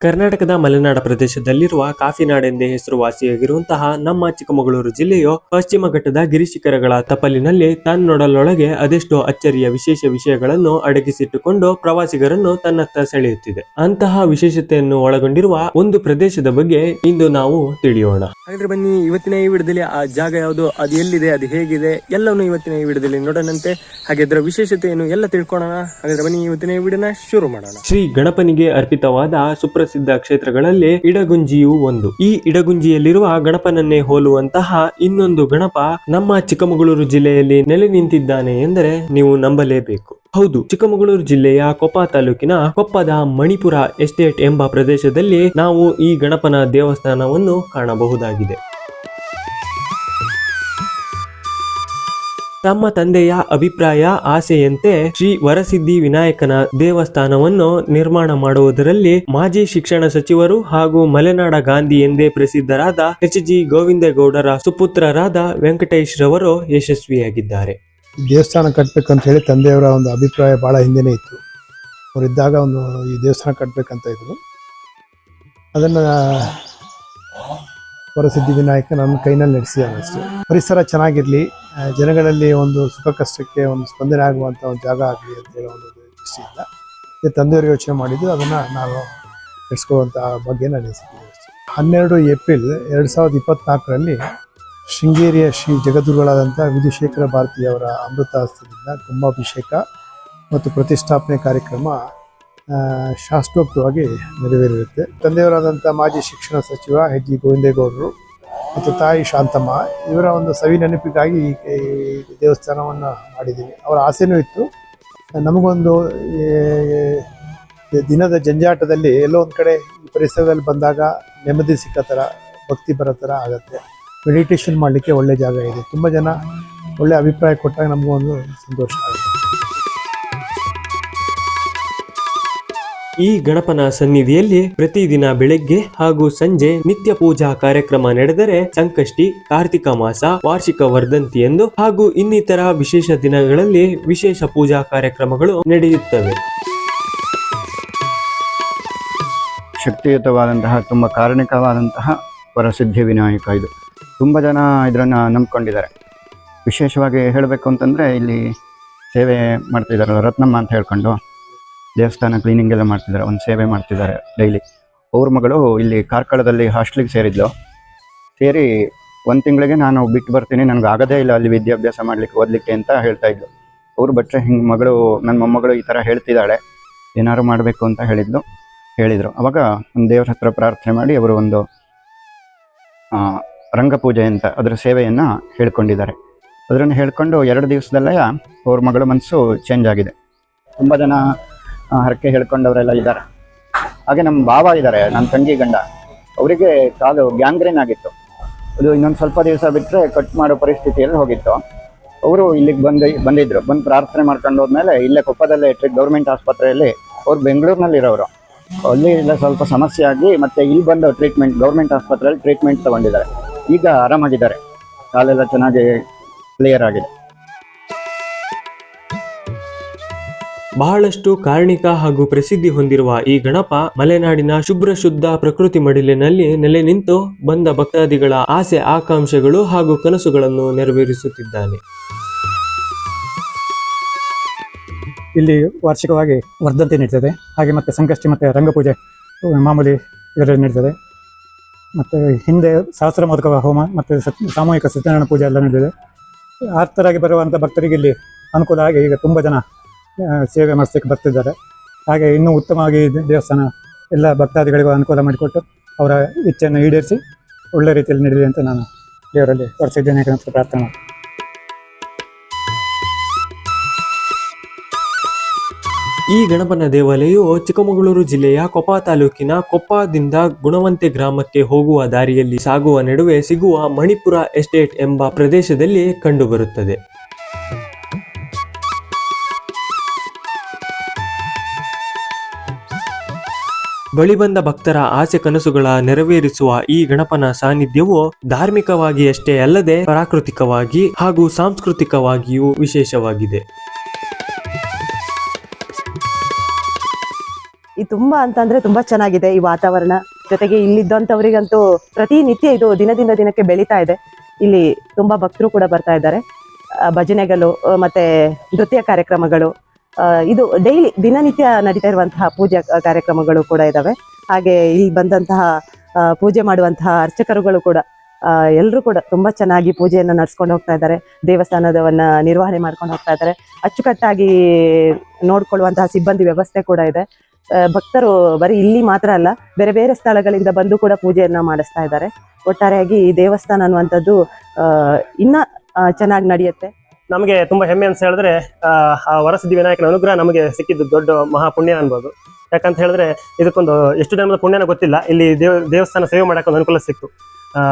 ಕರ್ನಾಟಕದ ಮಲೆನಾಡ ಪ್ರದೇಶದಲ್ಲಿರುವ ಕಾಫಿನಾಡೆಂದೇ ಹೆಸರುವಾಸಿಯಾಗಿರುವಂತಹ ನಮ್ಮ ಚಿಕ್ಕಮಗಳೂರು ಜಿಲ್ಲೆಯು ಪಶ್ಚಿಮ ಘಟ್ಟದ ಗಿರಿಶಿಖರಗಳ ತಪ್ಪಲಿನಲ್ಲಿ ತನ್ನೊಡಲೊಳಗೆ ಅದೆಷ್ಟೋ ಅಚ್ಚರಿಯ ವಿಶೇಷ ವಿಷಯಗಳನ್ನು ಅಡಗಿಸಿಟ್ಟುಕೊಂಡು ಪ್ರವಾಸಿಗರನ್ನು ತನ್ನತ್ತ ಸೆಳೆಯುತ್ತಿದೆ. ಅಂತಹ ವಿಶೇಷತೆಯನ್ನು ಒಳಗೊಂಡಿರುವ ಒಂದು ಪ್ರದೇಶದ ಬಗ್ಗೆ ಇಂದು ನಾವು ತಿಳಿಯೋಣ. ಹಾಗಾದ್ರೆ ಬನ್ನಿ, ಇವತ್ತಿನ ಈ ವಿಡಿಯೋದಲ್ಲಿ ಆ ಜಾಗ ಯಾವುದು, ಅದು ಎಲ್ಲಿದೆ, ಅದು ಹೇಗಿದೆ, ಎಲ್ಲವನ್ನು ಇವತ್ತಿನ ಈ ವಿಡಿಯೋದಲ್ಲಿ ನೋಡೋಣಂತೆ. ಹಾಗೆ ಅದರ ವಿಶೇಷತೆಯನ್ನು ಎಲ್ಲ ತಿಳ್ಕೊಳ್ಳೋಣ. ಹಾಗಾದ್ರೆ ಬನ್ನಿ, ಇವತ್ತಿನ ಈ ವಿಡಿಯೋನ ಶುರು ಮಾಡೋಣ. ಶ್ರೀ ಗಣಪನಿಗೆ ಅರ್ಪಿತವಾದ ಸುಪ್ರಸಿದ್ಧ ಕ್ಷೇತ್ರಗಳಲ್ಲಿ ಇಡಗುಂಜಿಯು ಒಂದು. ಈ ಇಡಗುಂಜಿಯಲ್ಲಿರುವ ಗಣಪನನ್ನೇ ಹೋಲುವಂತಹ ಇನ್ನೊಂದು ಗಣಪ ನಮ್ಮ ಚಿಕ್ಕಮಗಳೂರು ಜಿಲ್ಲೆಯಲ್ಲಿ ನೆಲೆ ನಿಂತಿದ್ದಾನೆ ಎಂದರೆ ನೀವು ನಂಬಲೇಬೇಕು. ಹೌದು, ಚಿಕ್ಕಮಗಳೂರು ಜಿಲ್ಲೆಯ ಕೊಪ್ಪ ತಾಲೂಕಿನ ಕೊಪ್ಪದ ಮಣಿಪುರ ಎಸ್ಟೇಟ್ ಎಂಬ ಪ್ರದೇಶದಲ್ಲಿ ನಾವು ಈ ಗಣಪನ ದೇವಸ್ಥಾನವನ್ನು ಕಾಣಬಹುದಾಗಿದೆ. ತಮ್ಮ ತಂದೆಯ ಅಭಿಪ್ರಾಯ ಆಸೆಯಂತೆ ಶ್ರೀ ವರಸಿದ್ಧಿ ವಿನಾಯಕನ ದೇವಸ್ಥಾನವನ್ನು ನಿರ್ಮಾಣ ಮಾಡುವುದರಲ್ಲಿ ಮಾಜಿ ಶಿಕ್ಷಣ ಸಚಿವರು ಹಾಗೂ ಮಲೆನಾಡ ಗಾಂಧಿ ಎಂದೇ ಪ್ರಸಿದ್ಧರಾದ ಎಚ್.ಜಿ. ಗೋವಿಂದೇಗೌಡರ ಸುಪುತ್ರರಾದ ವೆಂಕಟೇಶ್ ರವರು ಯಶಸ್ವಿಯಾಗಿದ್ದಾರೆ. ದೇವಸ್ಥಾನ ಕಟ್ಟಬೇಕಂತ ಹೇಳಿ ತಂದೆಯವರ ಒಂದು ಅಭಿಪ್ರಾಯ ಭಾಳ ಹಿಂದೆನೇ ಇತ್ತು. ಅವರಿದ್ದಾಗ ಈ ದೇವಸ್ಥಾನ ಕಟ್ಟಬೇಕಂತ ಇದ್ರು. ಅದನ್ನು ವರಸಿದ್ಧಿ ವಿನಾಯಕ ನನ್ನ ಕೈನಲ್ಲಿ ನಡೆಸಿದ್ದಾರೆ ಅಷ್ಟೇ. ಪರಿಸರ ಚೆನ್ನಾಗಿರಲಿ, ಜನಗಳಲ್ಲಿ ಒಂದು ಸುಖ ಕಷ್ಟಕ್ಕೆ ಒಂದು ಸ್ಪಂದನೆ ಆಗುವಂಥ ಒಂದು ಜಾಗ ಆಗಲಿ ಅಂತ ಹೇಳೋ ಒಂದು ದೃಷ್ಟಿಯಿಂದ ತಂದೆಯವರು ಯೋಚನೆ ಮಾಡಿದ್ದು. ಅದನ್ನು ನಾನು ನಡೆಸ್ಕೊಳ್ಳುವಂಥ ಬಗ್ಗೆ ನಾನು ಎನಿಸಿದ್ದೀನಿ ಅಷ್ಟೇ. 12 ಏಪ್ರಿಲ್ 2024ರಲ್ಲಿ ಶೃಂಗೇರಿಯ ಶ್ರೀ ಜಗದ್ಗುರುಗಳಾದಂಥ ವಿಧುಶೇಖರ ಭಾರತಿಯವರ ಅಮೃತ ಹಸ್ತದಿಂದ ಕುಂಭಾಭಿಷೇಕ ಮತ್ತು ಪ್ರತಿಷ್ಠಾಪನೆ ಕಾರ್ಯಕ್ರಮ ಶಾಸ್ತ್ರೋಕ್ತವಾಗಿ ನೆರವೇರಿರುತ್ತೆ. ತಂದೆಯವರಾದಂಥ ಮಾಜಿ ಶಿಕ್ಷಣ ಸಚಿವ ಎಚ್.ಜಿ. ಗೋವಿಂದೇಗೌಡರು ಮತ್ತು ತಾಯಿ ಶಾಂತಮ್ಮ ಇವರ ಒಂದು ಸವಿ ನೆನಪಿಗಾಗಿ ಈ ದೇವಸ್ಥಾನವನ್ನು ಮಾಡಿದ್ದೀವಿ. ಅವರ ಆಸೆನೂ ಇತ್ತು. ನಮಗೊಂದು ದಿನದ ಜಂಜಾಟದಲ್ಲಿ ಎಲ್ಲೋ ಒಂದು ಕಡೆ ಈ ಪರಿಸರದಲ್ಲಿ ಬಂದಾಗ ನೆಮ್ಮದಿ ಸಿಕ್ಕ ಥರ, ಭಕ್ತಿ ಬರೋ ಥರ ಆಗುತ್ತೆ. ಮೆಡಿಟೇಷನ್ ಮಾಡಲಿಕ್ಕೆ ಒಳ್ಳೆ ಜಾಗ ಇದೆ. ತುಂಬ ಜನ ಒಳ್ಳೆ ಅಭಿಪ್ರಾಯ ಕೊಟ್ಟಾಗ ನಮಗೊಂದು ಸಂತೋಷ ಆಗುತ್ತೆ. ಈ ಗಣಪನ ಸನ್ನಿಧಿಯಲ್ಲಿ ಪ್ರತಿದಿನ ಬೆಳಗ್ಗೆ ಹಾಗೂ ಸಂಜೆ ನಿತ್ಯ ಪೂಜಾ ಕಾರ್ಯಕ್ರಮ ನಡೆದರೆ ಸಂಕಷ್ಟಿ, ಕಾರ್ತಿಕ ಮಾಸ, ವಾರ್ಷಿಕ ವರ್ಧಂತಿ ಎಂದು ಹಾಗೂ ಇನ್ನಿತರ ವಿಶೇಷ ದಿನಗಳಲ್ಲಿ ವಿಶೇಷ ಪೂಜಾ ಕಾರ್ಯಕ್ರಮಗಳು ನಡೆಯುತ್ತವೆ. ಶಕ್ತಿಯುತವಾದಂತಹ, ತುಂಬ ಕಾರಣಿಕವಾದಂತಹ ವರಸಿದ್ಧಿ ವಿನಾಯಕ ಇದು. ತುಂಬ ಜನ ಇದನ್ನು ನಂಬ್ಕೊಂಡಿದ್ದಾರೆ. ವಿಶೇಷವಾಗಿ ಹೇಳಬೇಕು ಅಂತಂದರೆ ಇಲ್ಲಿ ಸೇವೆ ಮಾಡ್ತಿದ್ದಾರೆ ರತ್ನಮ್ಮ ಅಂತ ಹೇಳ್ಕೊಂಡು, ದೇವಸ್ಥಾನ ಕ್ಲೀನಿಂಗ್ ಎಲ್ಲ ಮಾಡ್ತಿದ್ದಾರೆ, ಒಂದು ಸೇವೆ ಮಾಡ್ತಿದ್ದಾರೆ ಡೈಲಿ. ಅವ್ರ ಮಗಳು ಇಲ್ಲಿ ಕಾರ್ಕಳದಲ್ಲಿ ಹಾಸ್ಟೆಲಿಗೆ ಸೇರಿದ್ಲು. ಸೇರಿ 1 ತಿಂಗಳಿಗೆ ನಾನು ಬಿಟ್ಟು ಬರ್ತೀನಿ, ನನಗೆ ಆಗೋದೇ ಇಲ್ಲ ಅಲ್ಲಿ ವಿದ್ಯಾಭ್ಯಾಸ ಮಾಡಲಿಕ್ಕೆ, ಓದಲಿಕ್ಕೆ ಅಂತ ಹೇಳ್ತಾ ಇದ್ಲು. ಅವ್ರು ಬಿಟ್ಟರೆ ಹಿಂಗೆ ಮಗಳು, ನನ್ನ ಮೊಮ್ಮಗಳು ಈ ಥರ ಹೇಳ್ತಿದ್ದಾಳೆ, ಏನಾದ್ರು ಮಾಡಬೇಕು ಅಂತ ಹೇಳಿದರು. ಅವಾಗ ಒಂದು ದೇವ್ರ ಹತ್ರ ಪ್ರಾರ್ಥನೆ ಮಾಡಿ ಅವರು ಒಂದು ರಂಗಪೂಜೆ ಅಂತ ಅದರ ಸೇವೆಯನ್ನು ಹೇಳ್ಕೊಂಡಿದ್ದಾರೆ. ಅದನ್ನು ಹೇಳ್ಕೊಂಡು 2 ದಿವಸದಲ್ಲೇ ಅವ್ರ ಮಗಳ ಮನಸ್ಸು ಚೇಂಜ್ ಆಗಿದೆ. ತುಂಬ ಜನ ಹರಕೆ ಹೇಳ್ಕೊಂಡವರೆಲ್ಲ ಇದ್ದಾರೆ. ಹಾಗೆ ನಮ್ಮ ಭಾವ ಇದ್ದಾರೆ, ನನ್ನ ತಂಗಿ ಗಂಡ, ಅವರಿಗೆ ಕಾಲು ಗ್ಯಾಂಗ್ರೀನ್ ಆಗಿತ್ತು. ಅದು ಇನ್ನೊಂದು ಸ್ವಲ್ಪ ದಿವಸ ಬಿಟ್ಟರೆ ಕಟ್ ಮಾಡೋ ಪರಿಸ್ಥಿತಿಯಲ್ಲಿ ಹೋಗಿತ್ತು. ಅವರು ಇಲ್ಲಿಗೆ ಬಂದಿದ್ದರು. ಬಂದು ಪ್ರಾರ್ಥನೆ ಮಾಡ್ಕೊಂಡು ಹೋದ್ಮೇಲೆ ಇಲ್ಲೇ ಕೊಪ್ಪದಲ್ಲೇ ಗೌರ್ಮೆಂಟ್ ಆಸ್ಪತ್ರೆಯಲ್ಲಿ, ಅವ್ರು ಬೆಂಗಳೂರಿನಲ್ಲಿರೋರು, ಅಲ್ಲಿ ಇಲ್ಲ ಸ್ವಲ್ಪ ಸಮಸ್ಯೆ ಆಗಿ ಮತ್ತೆ ಇಲ್ಲಿ ಬಂದು ಗೌರ್ಮೆಂಟ್ ಆಸ್ಪತ್ರೆಯಲ್ಲಿ ಟ್ರೀಟ್ಮೆಂಟ್ ತಗೊಂಡಿದ್ದಾರೆ. ಈಗ ಆರಾಮಾಗಿದ್ದಾರೆ, ಕಾಲೆಲ್ಲ ಚೆನ್ನಾಗಿ ಕ್ಲಿಯರ್ ಆಗಿದೆ. ಬಹಳಷ್ಟು ಕಾರಣಿಕ ಹಾಗೂ ಪ್ರಸಿದ್ಧಿ ಹೊಂದಿರುವ ಈ ಗಣಪ ಮಲೆನಾಡಿನ ಶುಭ್ರ ಶುದ್ಧ ಪ್ರಕೃತಿ ಮಡಿಲಿನಲ್ಲಿ ನೆಲೆ ನಿಂತು ಬಂದ ಭಕ್ತಾದಿಗಳ ಆಸೆ ಆಕಾಂಕ್ಷೆಗಳು ಹಾಗೂ ಕನಸುಗಳನ್ನು ನೆರವೇರಿಸುತ್ತಿದ್ದಾನೆ. ಇಲ್ಲಿ ವಾರ್ಷಿಕವಾಗಿ ವರ್ಧಂತಿ ನಡೀತದೆ. ಹಾಗೆ ಮತ್ತೆ ಸಂಕಷ್ಟಿ ಮತ್ತು ರಂಗಪೂಜೆ ಮಾಮೂಲಿ ಇದರಲ್ಲಿ ನಡೀತದೆ. ಮತ್ತು ಹಿಂದೆ ಸಹಸ್ರ ಮೋದಕ ಹೋಮ ಮತ್ತು ಸಾಮೂಹಿಕ ಸತ್ಯನಾರಾಯಣ ಪೂಜೆ ಎಲ್ಲ ನಡೆದಿದೆ. ಆರ್ತರಾಗಿ ಬರುವಂಥ ಭಕ್ತರಿಗೆ ಇಲ್ಲಿ ಅನುಕೂಲ ಆಗಿ ಈಗ ತುಂಬ ಜನ ಸೇವೆ ಮಾಡಿಸಲಿಕ್ಕೆ ಬರ್ತಿದ್ದಾರೆ. ಹಾಗೆ ಇನ್ನೂ ಉತ್ತಮವಾಗಿ ದೇವಸ್ಥಾನ ಎಲ್ಲ ಭಕ್ತಾದಿಗಳಿಗೂ ಅನುಕೂಲ ಮಾಡಿಕೊಟ್ಟು ಅವರ ಇಚ್ಛೆಯನ್ನು ಈಡೇರಿಸಿ ಒಳ್ಳೆ ರೀತಿಯಲ್ಲಿ ನಡೆದಿದೆ ಅಂತ ನಾನು ದೇವರಲ್ಲಿ ವರಸಿದ್ಧಿ ವಿನಾಯಕನ ಹತ್ರ ಪ್ರಾರ್ಥನೆ ಮಾಡ್ತೀನಿ. ಈ ಗಣಪನ ದೇವಾಲಯವು ಚಿಕ್ಕಮಗಳೂರು ಜಿಲ್ಲೆಯ ಕೊಪ್ಪ ತಾಲೂಕಿನ ಕೊಪ್ಪದಿಂದ ಗುಣವಂತೆ ಗ್ರಾಮಕ್ಕೆ ಹೋಗುವ ದಾರಿಯಲ್ಲಿ ಸಾಗುವ ನಡುವೆ ಸಿಗುವ ಮಣಿಪುರ ಎಸ್ಟೇಟ್ ಎಂಬ ಪ್ರದೇಶದಲ್ಲಿ ಕಂಡುಬರುತ್ತದೆ. ಬಳಿ ಬಂದ ಭಕ್ತರ ಆಸೆ ಕನಸುಗಳ ನೆರವೇರಿಸುವ ಈ ಗಣಪನ ಸಾನ್ನಿಧ್ಯವು ಧಾರ್ಮಿಕವಾಗಿ ಅಷ್ಟೇ ಅಲ್ಲದೆ ಪ್ರಾಕೃತಿಕವಾಗಿ ಹಾಗೂ ಸಾಂಸ್ಕೃತಿಕವಾಗಿಯೂ ವಿಶೇಷವಾಗಿದೆ. ಇದು ತುಂಬಾ ಅಂತಂದ್ರೆ ತುಂಬಾ ಚೆನ್ನಾಗಿದೆ ಈ ವಾತಾವರಣ. ಜೊತೆಗೆ ಇಲ್ಲಿದ್ದಂಥವ್ರಿಗಂತೂ ಪ್ರತಿನಿತ್ಯ ಇದು ದಿನದಿಂದ ದಿನಕ್ಕೆ ಬೆಳೀತಾ ಇದೆ. ಇಲ್ಲಿ ತುಂಬಾ ಭಕ್ತರು ಕೂಡ ಬರ್ತಾ ಇದ್ದಾರೆ. ಭಜನೆಗಳು ಮತ್ತೆ ನೃತ್ಯ ಕಾರ್ಯಕ್ರಮಗಳು, ಇದು ಡೈಲಿ ದಿನನಿತ್ಯ ನಡೀತಾ ಇರುವಂತಹ ಪೂಜೆ ಕಾರ್ಯಕ್ರಮಗಳು ಕೂಡ ಇದಾವೆ. ಹಾಗೆ ಇಲ್ಲಿ ಬಂದಂತಹ ಪೂಜೆ ಮಾಡುವಂತಹ ಅರ್ಚಕರುಗಳು ಕೂಡ ಎಲ್ಲರೂ ಕೂಡ ತುಂಬಾ ಚೆನ್ನಾಗಿ ಪೂಜೆಯನ್ನು ನಡೆಸ್ಕೊಂಡು ಹೋಗ್ತಾ ಇದ್ದಾರೆ. ದೇವಸ್ಥಾನದವನ್ನ ನಿರ್ವಹಣೆ ಮಾಡ್ಕೊಂಡು ಹೋಗ್ತಾ ಇದ್ದಾರೆ. ಅಚ್ಚುಕಟ್ಟಾಗಿ ನೋಡ್ಕೊಳ್ಳುವಂತಹ ಸಿಬ್ಬಂದಿ ವ್ಯವಸ್ಥೆ ಕೂಡ ಇದೆ. ಭಕ್ತರು ಬರೀ ಇಲ್ಲಿ ಮಾತ್ರ ಅಲ್ಲ, ಬೇರೆ ಬೇರೆ ಸ್ಥಳಗಳಿಂದ ಬಂದು ಕೂಡ ಪೂಜೆಯನ್ನ ಮಾಡಿಸ್ತಾ ಇದ್ದಾರೆ. ಒಟ್ಟಾರೆಯಾಗಿ ಈ ದೇವಸ್ಥಾನ ಅನ್ನುವಂಥದ್ದು ಇನ್ನ ಚೆನ್ನಾಗಿ ನಡೆಯುತ್ತೆ. ನಮಗೆ ತುಂಬಾ ಹೆಮ್ಮೆ ಅಂತ ಹೇಳಿದ್ರೆ ಆ ವರಸಿದ್ಧಿ ವಿನಾಯಕನ ಅನುಗ್ರಹ ನಮಗೆ ಸಿಕ್ಕಿದ್ದು ದೊಡ್ಡ ಮಹಾಪುಣ್ಯ ಅನ್ಬೋದು. ಯಾಕಂತ ಹೇಳಿದ್ರೆ ಇದಕ್ಕೊಂದು ಎಷ್ಟು ಜನ್ಮದ ಪುಣ್ಯನ ಗೊತ್ತಿಲ್ಲ, ಇಲ್ಲಿ ದೇವಸ್ಥಾನ ಸೇವೆ ಮಾಡೋಕ್ಕೊಂದು ಅನುಕೂಲ ಸಿಕ್ತು.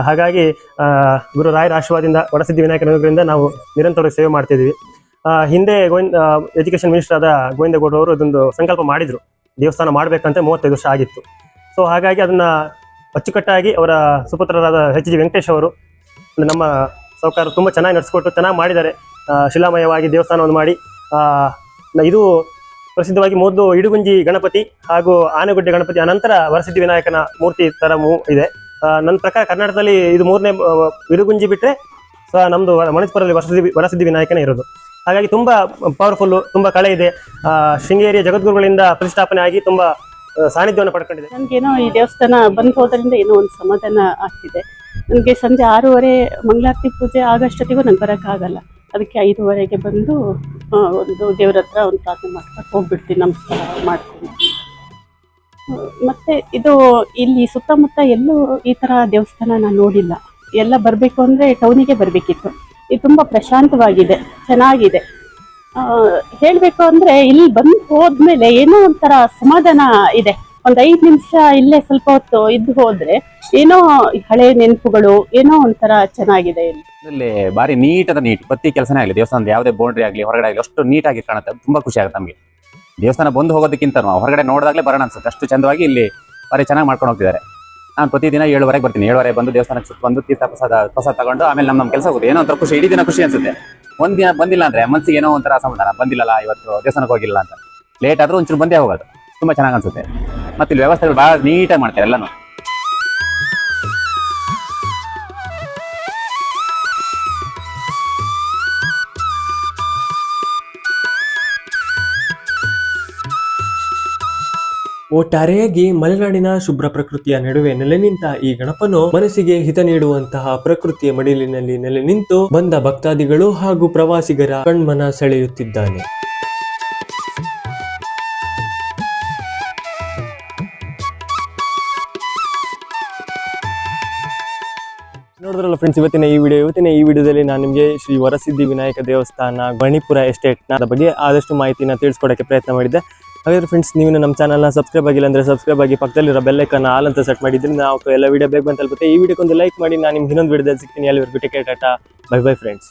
ಹಾಗಾಗಿ ಗುರು ರಾಯರ ಆಶೀರ್ವಾದದಿಂದ ವರಸಿದ್ಧಿ ವಿನಾಯಕನ ಅನುಗ್ರಹದಿಂದ ನಾವು ನಿರಂತರವಾಗಿ ಸೇವೆ ಮಾಡ್ತಿದ್ದೀವಿ. ಹಿಂದೆ ಎಜುಕೇಶನ್ ಮಿನಿಸ್ಟರ್ ಆದ ಗೋವಿಂದಗೌಡರು ಅವರು ಇದೊಂದು ಸಂಕಲ್ಪ ಮಾಡಿದ್ರು, ದೇವಸ್ಥಾನ ಮಾಡಬೇಕಂತ 35 ವರ್ಷ ಆಗಿತ್ತು. ಸೊ ಹಾಗಾಗಿ ಅದನ್ನ ಅಚ್ಚುಕಟ್ಟಾಗಿ ಅವರ ಸುಪುತ್ರರಾದ H.G. ವೆಂಕಟೇಶ್ ಅವರು ನಮ್ಮ ಸಾಹುಕಾರ ತುಂಬ ಚೆನ್ನಾಗಿ ನಡೆಸ್ಕೊಟ್ಟು ಚೆನ್ನಾಗಿ ಮಾಡಿದ್ದಾರೆ. ಶಿಲಾಮಯವಾಗಿ ದೇವಸ್ಥಾನವನ್ನು ಮಾಡಿ ಇದು ಪ್ರಸಿದ್ಧವಾಗಿ ಮೊದಲು ಇಡುಗುಂಜಿ ಗಣಪತಿ ಹಾಗೂ ಆನೆಗುಡ್ಡೆ ಗಣಪತಿ, ಅನಂತರ ವರಸಿದ್ಧಿ ವಿನಾಯಕನ ಮೂರ್ತಿ ತರ ಇದೆ. ನನ್ನ ಪ್ರಕಾರ ಕರ್ನಾಟಕದಲ್ಲಿ ಇದು 3ನೇ ಇಡುಗುಂಜಿ ಬಿಟ್ಟರೆ ನಮ್ದು ಮಣಿಪುರದಲ್ಲಿ ವರಸಿದ್ಧಿ ವಿನಾಯಕನೇ ಇರೋದು. ಹಾಗಾಗಿ ತುಂಬಾ ಪವರ್ಫುಲ್ಲು, ತುಂಬಾ ಕಳೆ ಇದೆ. ಶೃಂಗೇರಿಯ ಜಗದ್ಗುರುಗಳಿಂದ ಪ್ರತಿಷ್ಠಾಪನೆ ಆಗಿ ತುಂಬಾ ಸಾನ್ನಿಧ್ಯವನ್ನು ಪಡ್ಕೊಂಡಿದೆ. ನನಗೇನೋ ಈ ದೇವಸ್ಥಾನ ಬಂದು ಹೋದ್ರಿಂದ ಏನೋ ಒಂದು ಸಮಾಧಾನ ಆಗ್ತಿದೆ. ನನಗೆ ಸಂಜೆ 6:30 ಮಂಗಳಾರತಿ ಪೂಜೆ ಆಗಷ್ಟೊತ್ತಿಗೂ ನಂಗೆ ಬರೋಕ್ಕಾಗಲ್ಲ. ಅದಕ್ಕೆ 5:30ಗೆ ಬಂದು ಒಂದು ದೇವ್ರ ಹತ್ರ ಒಂದು ಪ್ರಾರ್ಥನೆ ಮಾಡ್ಕೊಂಡು ಹೋಗ್ಬಿಡ್ತೀನಿ, ನಮಸ್ಕಾರ ಮಾಡ್ತೀನಿ. ಮತ್ತೆ ಇದು ಇಲ್ಲಿ ಸುತ್ತಮುತ್ತ ಎಲ್ಲೂ ಈ ಥರ ದೇವಸ್ಥಾನ ನಾನು ನೋಡಿಲ್ಲ. ಎಲ್ಲ ಬರಬೇಕು ಅಂದರೆ ಟೌನಿಗೆ ಬರಬೇಕಿತ್ತು. ಇದು ತುಂಬ ಪ್ರಶಾಂತವಾಗಿದೆ, ಚೆನ್ನಾಗಿದೆ. ಹೇಳಬೇಕು ಅಂದರೆ ಇಲ್ಲಿ ಬಂದು ಹೋದ್ಮೇಲೆ ಏನೋ ಒಂಥರ ಸಮಾಧಾನ ಇದೆ. ಒಂದು 5 ನಿಮಿಷ ಇಲ್ಲೇ ಸ್ವಲ್ಪ ಹೊತ್ತು ಇದ್ದು ಹೋದ್ರೆ ಏನೋ ಹಳೆ ನೆನಪುಗಳು, ಏನೋ ಒಂಥರ ಚೆನ್ನಾಗಿದೆ. ಇಲ್ಲಿ ಬಾರಿ ನೀಟ್ ಪ್ರತಿ ಕೆಲಸನೇ ಆಗಲಿ, ದೇವಸ್ಥಾನದ ಯಾವುದೇ ಬೌಂಡ್ರಿ ಆಗಲಿ ಹೊರಗಡೆ ಆಗಲಿ ಅಷ್ಟು ನೀಟಾಗಿ ಕಾಣುತ್ತೆ. ತುಂಬಾ ಖುಷಿ ಆಗುತ್ತೆ ನಮಗೆ. ದೇವಸ್ಥಾನ ಬಂದು ಹೋಗೋದಕ್ಕಿಂತ ಹೊರಗಡೆ ನೋಡಿದಾಗಲೇ ಬರೋಣ ಅನ್ಸುತ್ತೆ, ಅಷ್ಟು ಚಂದವಾಗಿ ಇಲ್ಲಿ ಬಾರಿ ಚೆನ್ನಾಗಿ ಮಾಡ್ಕೊಂಡು ಹೋಗ್ತಿದ್ದಾರೆ. ನಾನು ಪ್ರತಿದಿನ 7:30 ಬರ್ತೀನಿ. 7:30 ಬಂದು ದೇವಸ್ಥಾನಕ್ಕೆ ಸುತ್ತ ಬಂದು ತೀರ್ಥ ಪ್ರಸಾದ ತಗೊಂಡು ಆಮೇಲೆ ನಮ್ಮ ಕೆಲಸ ಹೋಗುತ್ತೆ. ಏನೋ ಒಂಥರ ಖುಷಿ, ಇಡೀ ದಿನ ಖುಷಿ ಅನ್ಸುತ್ತೆ. ಒಂದ್ ದಿನ ಬಂದಿಲ್ಲ ಅಂದ್ರೆ ಮನಸ್ಸಿಗೆ ಏನೋ ಒಂಥರ ಅಸಮಾಧಾನ, ಬಂದಿಲ್ಲಲ್ಲ ಇವತ್ತು ದೇವಸ್ಥಾನಕ್ಕೆ ಹೋಗಿಲ್ಲ ಅಂತ. ಲೇಟ್ ಆದ್ರೂ ಒಂಚೂರು ಬಂದೇ ಹೋಗೋದು, ತುಂಬಾ ಚೆನ್ನಾಗಿ ಅನ್ಸುತ್ತೆ. ಮತ್ತೆ ಇಲ್ಲಿ ವ್ಯವಸ್ಥೆಗಳು ಬಹಳ ನೀಟಾಗಿ ಮಾಡ್ತಾರೆ ಎಲ್ಲಾನು. ಒಟ್ಟಾರೆಯಾಗಿ ಮಲೆನಾಡಿನ ಶುಭ್ರ ಪ್ರಕೃತಿಯ ನಡುವೆ ನೆಲೆ ನಿಂತ ಈ ಗಣಪನು ಮನಸ್ಸಿಗೆ ಹಿತ ನೀಡುವಂತಹ ಪ್ರಕೃತಿಯ ಮಡಿಲಿನಲ್ಲಿ ನೆಲೆ ನಿಂತು ಬಂದ ಭಕ್ತಾದಿಗಳು ಹಾಗೂ ಪ್ರವಾಸಿಗರ ಕಣ್ಮನ ಸೆಳೆಯುತ್ತಿದ್ದಾನೆ. ನೋಡಿದ್ರಲ್ಲ ಫ್ರೆಂಡ್ಸ್, ಇವತ್ತಿನ ಈ ವಿಡಿಯೋದಲ್ಲಿ ನಾನು ನಿಮಗೆ ಶ್ರೀ ವರಸಿದ್ಧಿ ವಿನಾಯಕ ದೇವಸ್ಥಾನ ಮಣಿಪುರ ಎಸ್ಟೇಟ್ನ ಬಗ್ಗೆ ಆದಷ್ಟು ಮಾಹಿತಿನ ತಿಳಿಸ್ಕೊಡೋಕ್ಕೆ ಪ್ರಯತ್ನ ಮಾಡಿದ್ದೆ. ಹಾಗಾದ್ರೆ ಫ್ರೆಂಡ್ಸ್, ನೀವು ನಮ್ಮ ಚಾನಲ್ನ ಸಬ್ಸ್ಕ್ರೈಬ್ ಆಗಿಲ್ಲ ಅಂದರೆ ಸಬ್ಸ್ಕ್ರೈಬ್ ಆಗಿ ಪಕ್ಕದಲ್ಲಿರೋ ಬೆಲ್ಲೈಕನ್ನ ಆಲ್ ಅಂತ ಸೆಟ್ ಮಾಡಿದ್ರಿಂದ ನಾವು ಎಲ್ಲ ವಿಡಿಯೋ ಬೇಗ ಬಂದು ತಲುಪುತ್ತೆ. ಈ ವಿಡಿಯೋಕ್ಕೊಂದು ಲೈಕ್ ಮಾಡಿ. ನಾನು ನಿಮ್ಗೆ ಇನ್ನೊಂದು ವಿಡಿಯೋದಲ್ಲಿ ಸಿಗ್ತೀನಿ. ಅಲ್ಲಿವರೆಗೂ take care, Tata, bye bye friends.